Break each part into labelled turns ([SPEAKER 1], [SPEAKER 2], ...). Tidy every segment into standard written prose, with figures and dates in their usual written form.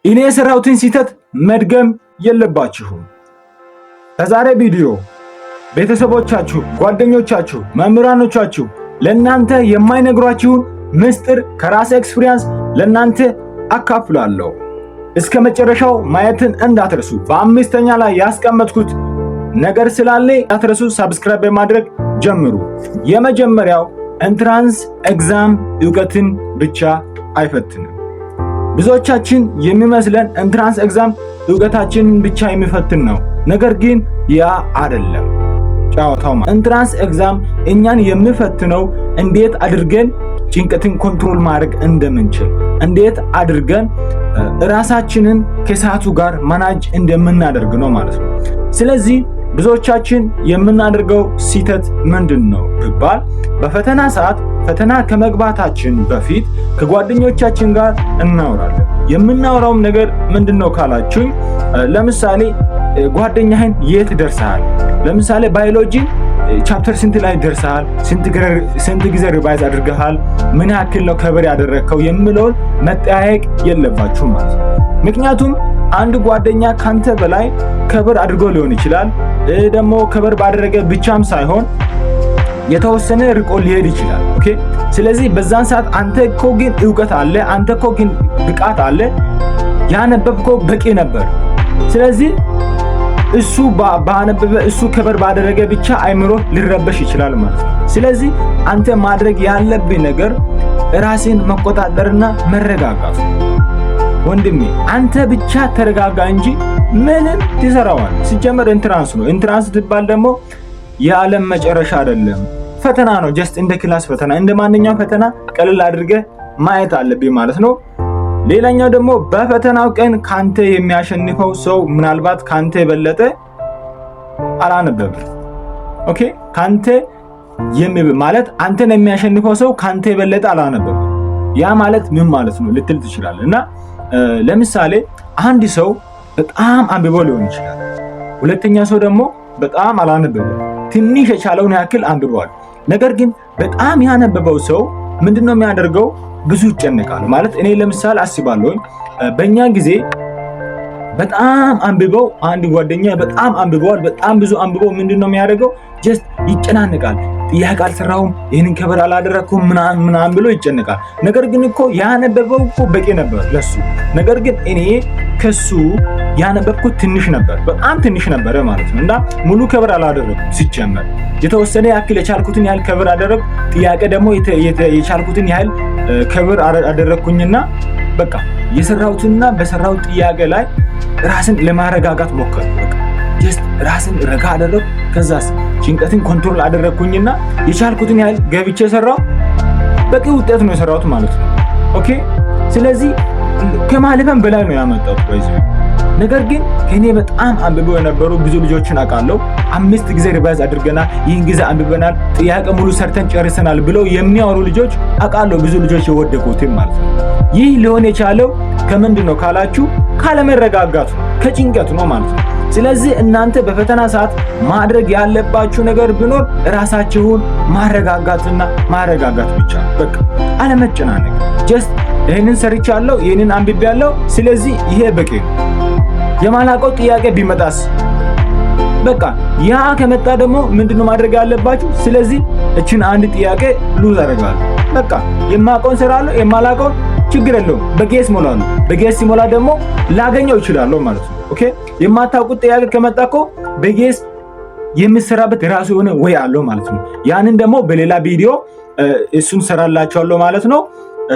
[SPEAKER 1] እኔ የሰራሁትን ስህተት መድገም የለባችሁም። በዛሬ ቪዲዮ ቤተሰቦቻችሁ፣ ጓደኞቻችሁ፣ መምህራኖቻችሁ ለእናንተ የማይነግሯችሁን ምስጢር ከራሴ ኤክስፒሪየንስ ለእናንተ አካፍላለሁ። እስከ መጨረሻው ማየትን እንዳትረሱ። በአምስተኛ ላይ ያስቀመጥኩት ነገር ስላለ እንዳትረሱ። ሰብስክራይብ በማድረግ ጀምሩ። የመጀመሪያው ኤንትራንስ ኤግዛም ዕውቀትን ብቻ አይፈትንም። ብዙዎቻችን የሚመስለን ኤንትራንስ ኤግዛም ዕውቀታችንን ብቻ የሚፈትን ነው። ነገር ግን ያ አይደለም ጫወታው። ኤንትራንስ ኤግዛም እኛን የሚፈትነው እንዴት አድርገን ጭንቀትን ኮንትሮል ማድረግ እንደምንችል፣ እንዴት አድርገን ራሳችንን ከሰዓቱ ጋር ማናጅ እንደምናደርግ ነው ማለት ነው። ስለዚህ ብዙዎቻችን የምናደርገው ስህተት ምንድን ነው ቢባል በፈተና ሰዓት ፈተና ከመግባታችን በፊት ከጓደኞቻችን ጋር እናወራለን። የምናወራውም ነገር ምንድነው ካላችሁኝ፣ ለምሳሌ ጓደኛህን የት ደርሰሃል? ለምሳሌ ባዮሎጂ ቻፕተር ስንት ላይ ደርሰሃል? ስንት ጊዜ ሪቫይዝ አድርገሃል? ምን ያክል ነው ከበር ያደረግከው የሚለውን መጠያየቅ የለባችሁም ማለት ነው። ምክንያቱም አንድ ጓደኛ ካንተ በላይ ከበር አድርጎ ሊሆን ይችላል። ደግሞ ከበር ባደረገ ብቻም ሳይሆን የተወሰነ ርቆ ሊሄድ ይችላል። ኦኬ። ስለዚህ በዛን ሰዓት አንተ እኮ ግን ዕውቀት አለ፣ አንተ እኮ ግን ብቃት አለ፣ ያነበብከው በቂ ነበር። ስለዚህ እሱ ባነበበ እሱ ከበር ባደረገ ብቻ አይምሮ ሊረበሽ ይችላል ማለት ነው። ስለዚህ አንተ ማድረግ ያለብህ ነገር ራስን መቆጣጠርና መረጋጋት። ወንድሜ አንተ ብቻ ተረጋጋ እንጂ ምንም ትሰራዋል። ሲጀመር ኢንትራንስ ነው። ኢንትራንስ ትባል ደግሞ የዓለም መጨረሻ አይደለም፣ ፈተና ነው። ጀስት እንደ ክላስ ፈተና፣ እንደ ማንኛውም ፈተና ቀለል አድርገህ ማየት አለብህ ማለት ነው። ሌላኛው ደግሞ በፈተናው ቀን ካንተ የሚያሸንፈው ሰው ምናልባት ካንተ የበለጠ አላነበበም። ኦኬ። ካንተ ማለት አንተን የሚያሸንፈው ሰው ካንተ የበለጠ አላነበበም። ያ ማለት ምን ማለት ነው ልትል ትችላለህ። እና ለምሳሌ አንድ ሰው በጣም አንብቦ ሊሆን ይችላል። ሁለተኛ ሰው ደግሞ በጣም አላነበበም። ትንሽ የቻለውን ያክል አንብቧል። ነገር ግን በጣም ያነበበው ሰው ምንድነው የሚያደርገው? ብዙ ይጨነቃል ማለት። እኔ ለምሳሌ አስባለሁ በእኛ ጊዜ በጣም አንብበው አንድ ጓደኛ በጣም አንብበዋል። በጣም ብዙ አንብበው ምንድነው የሚያደርገው? ጀስት ይጨናነቃል። ጥያቄ አልሰራሁም፣ ይህንን ከበር አላደረኩም ምናምን ብሎ ይጨነቃል። ነገር ግን እኮ ያነበበው እኮ በቂ ነበር ለሱ። ነገር ግን እኔ ከሱ ያነበብኩት ትንሽ ነበር፣ በጣም ትንሽ ነበረ ማለት ነው። እና ሙሉ ከበር አላደረኩም። ሲጀመር የተወሰነ ያክል የቻልኩትን ያህል ከበር አደረኩ። ጥያቄ ደግሞ የቻልኩትን ያህል ከበር አደረኩኝና በቃ የሰራሁትና በሰራሁት ጥያቄ ላይ ራስን ለማረጋጋት ሞከርኩ። በቃ ጀስት ራስን ረጋ አደረኩ። ከዛስ ጭንቀትን ኮንትሮል አደረኩኝና የቻልኩትን ያህል ገብቼ ሰራው። በቂ ውጤት ነው የሰራሁት ማለት ነው። ኦኬ። ስለዚህ ከማለፈም በላይ ነው ያመጣሁት ወይስ። ነገር ግን ከኔ በጣም አንብበው የነበሩ ብዙ ልጆችን አውቃለሁ። 5 ጊዜ ሪቫይዝ አድርገናል፣ ይህን ጊዜ አንብበናል፣ ጥያቄ ሙሉ ሰርተን ጨርሰናል ብለው የሚያወሩ ልጆች አውቃለሁ። ብዙ ልጆች የወደቁትን ማለት ነው። ይህ ሊሆን የቻለው ከምንድን ነው ካላችሁ፣ ካለመረጋጋቱ ከጭንቀቱ ነው ማለት ነው። ስለዚህ እናንተ በፈተና ሰዓት ማድረግ ያለባችሁ ነገር ቢኖር ራሳችሁን ማረጋጋትና ማረጋጋት ብቻ። በቃ አለመጨናነቅ። ጀስት ይሄንን ሰርቻለሁ፣ ይሄንን አንብቤያለሁ፣ ስለዚህ ይሄ በቂ ነው። የማላውቀው ጥያቄ ቢመጣስ? በቃ ያ ከመጣ ደግሞ ምንድነው ማድረግ ያለባችሁ? ስለዚህ እችን አንድ ጥያቄ ሉዝ አደርጋለሁ። በቃ የማውቀውን እሰራለሁ፣ የማላውቀውን ችግር የለውም በጌስ ሞላለሁ። በጌስ ሲሞላ ደግሞ ላገኘው እችላለሁ ማለት ነው። ኦኬ። የማታውቁት ጥያቄ ከመጣ እኮ በጌስ የምሰራበት የራሱ የሆነ ወይ አለው ማለት ነው። ያንን ደግሞ በሌላ ቪዲዮ እሱን ሰራላችኋለሁ ማለት ነው።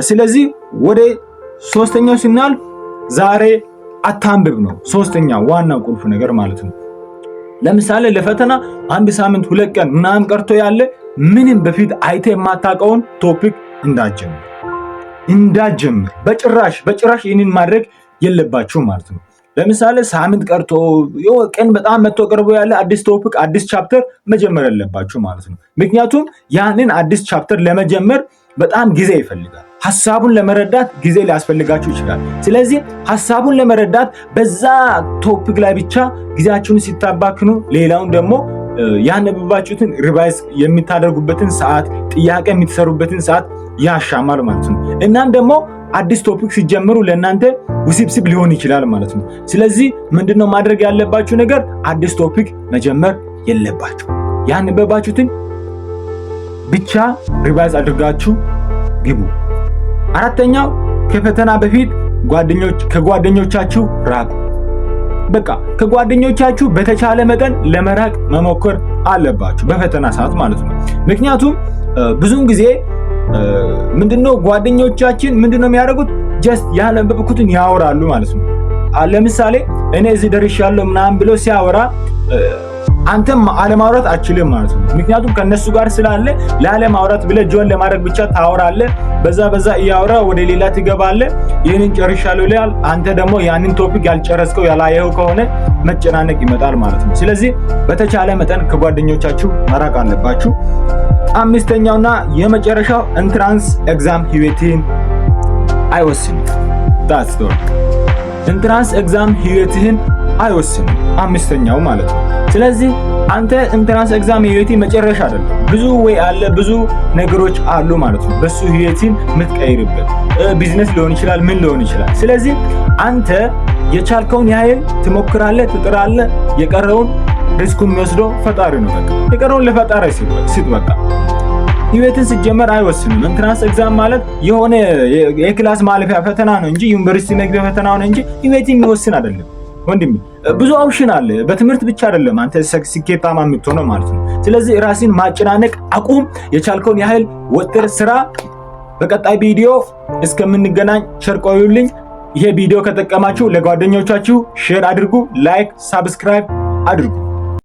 [SPEAKER 1] ስለዚህ ወደ ሶስተኛው ስናልፍ ዛሬ አታንብብ ነው ሶስተኛ ዋና ቁልፍ ነገር ማለት ነው። ለምሳሌ ለፈተና 1 ሳምንት 2 ቀን ምናምን ቀርቶ ያለ ምንም በፊት አይተ የማታውቀውን ቶፒክ እንዳጀምር በጭራሽ ይህንን ማድረግ የለባችሁ ማለት ነው። ለምሳሌ ሳምንት ቀርቶ ቀን በጣም መጥቶ ቀርቦ ያለ አዲስ ቶፒክ አዲስ ቻፕተር መጀመር የለባችሁ ማለት ነው። ምክንያቱም ያንን አዲስ ቻፕተር ለመጀመር በጣም ጊዜ ይፈልጋል። ሐሳቡን ለመረዳት ጊዜ ሊያስፈልጋችሁ ይችላል። ስለዚህ ሐሳቡን ለመረዳት በዛ ቶፒክ ላይ ብቻ ጊዜያችሁን ሲታባክኑ ሌላውን ደግሞ ያነበባችሁትን ሪቫይዝ የምታደርጉበትን ሰዓት፣ ጥያቄ የምትሰሩበትን ሰዓት ያሻማል ማለት ነው። እናም ደግሞ አዲስ ቶፒክ ሲጀምሩ ለእናንተ ውስብስብ ሊሆን ይችላል ማለት ነው። ስለዚህ ምንድነው ማድረግ ያለባችሁ ነገር አዲስ ቶፒክ መጀመር የለባችሁ። ያነበባችሁትን ብቻ ሪቫይዝ አድርጋችሁ ግቡ። አራተኛው ከፈተና በፊት ከጓደኞቻችሁ ራቁ። በቃ ከጓደኞቻችሁ በተቻለ መጠን ለመራቅ መሞከር አለባችሁ በፈተና ሰዓት ማለት ነው። ምክንያቱም ብዙውን ጊዜ ምንድነው ጓደኞቻችን ምንድነው የሚያደርጉት ጀስት ያነበብኩትን ያወራሉ ማለት ነው። ለምሳሌ እኔ እዚህ ደርሻለሁ ምናምን ብሎ ሲያወራ አንተም አለማውራት አችልም ማለት ነው። ምክንያቱም ከነሱ ጋር ስላለ ለአለማውራት ብለህ ጆን ለማድረግ ብቻ ታወራለህ። በዛ እያወራ ወደ ሌላ ትገባለህ። ይህንን ጨርሻለሁ ይላል። አንተ ደግሞ ያንን ቶፒክ ያልጨረስከው ያላየው ከሆነ መጨናነቅ ይመጣል ማለት ነው። ስለዚህ በተቻለ መጠን ከጓደኞቻችሁ መራቅ አለባችሁ። አምስተኛውና የመጨረሻው ኢንትራንስ ኤግዛም ህይወትን አይወስንም። ታስቶ ኢንትራንስ ኤግዛም ህይወትን አይወስንም። አምስተኛው ማለት ነው። ስለዚህ አንተ ኢንትራንስ ኤግዛም ህይወት መጨረሻ አይደለም። ብዙ ወይ አለ ብዙ ነገሮች አሉ ማለት ነው። በሱ ህይወትን የምትቀይርበት ቢዝነስ ሊሆን ይችላል፣ ምን ሊሆን ይችላል። ስለዚህ አንተ የቻልከውን ያህል ትሞክራለህ፣ ትጥራለህ። የቀረውን ሪስኩን የሚወስደው ፈጣሪ ነው። በቃ የቀረውን ለፈጣሪ ሲጥ በቃ ህይወትን ሲጀመር አይወስንም። ኢንትራንስ ኤግዛም ማለት የሆነ የክላስ ማለፊያ ፈተና ነው እንጂ ዩኒቨርሲቲ መግቢያ ፈተና ነው እንጂ ህይወትን የሚወስን አይደለም። ወንድሜ ብዙ ኦፕሽን አለ። በትምህርት ብቻ አይደለም አንተ ስኬታማ የምትሆነው ማለት ነው። ስለዚህ ራስን ማጨናነቅ አቁም። የቻልከውን ያህል ወጥር ስራ። በቀጣይ ቪዲዮ እስከምንገናኝ ቸር ቆዩልኝ። ይሄ ቪዲዮ ከጠቀማችሁ ለጓደኞቻችሁ ሼር አድርጉ፣ ላይክ፣ ሳብስክራይብ አድርጉ።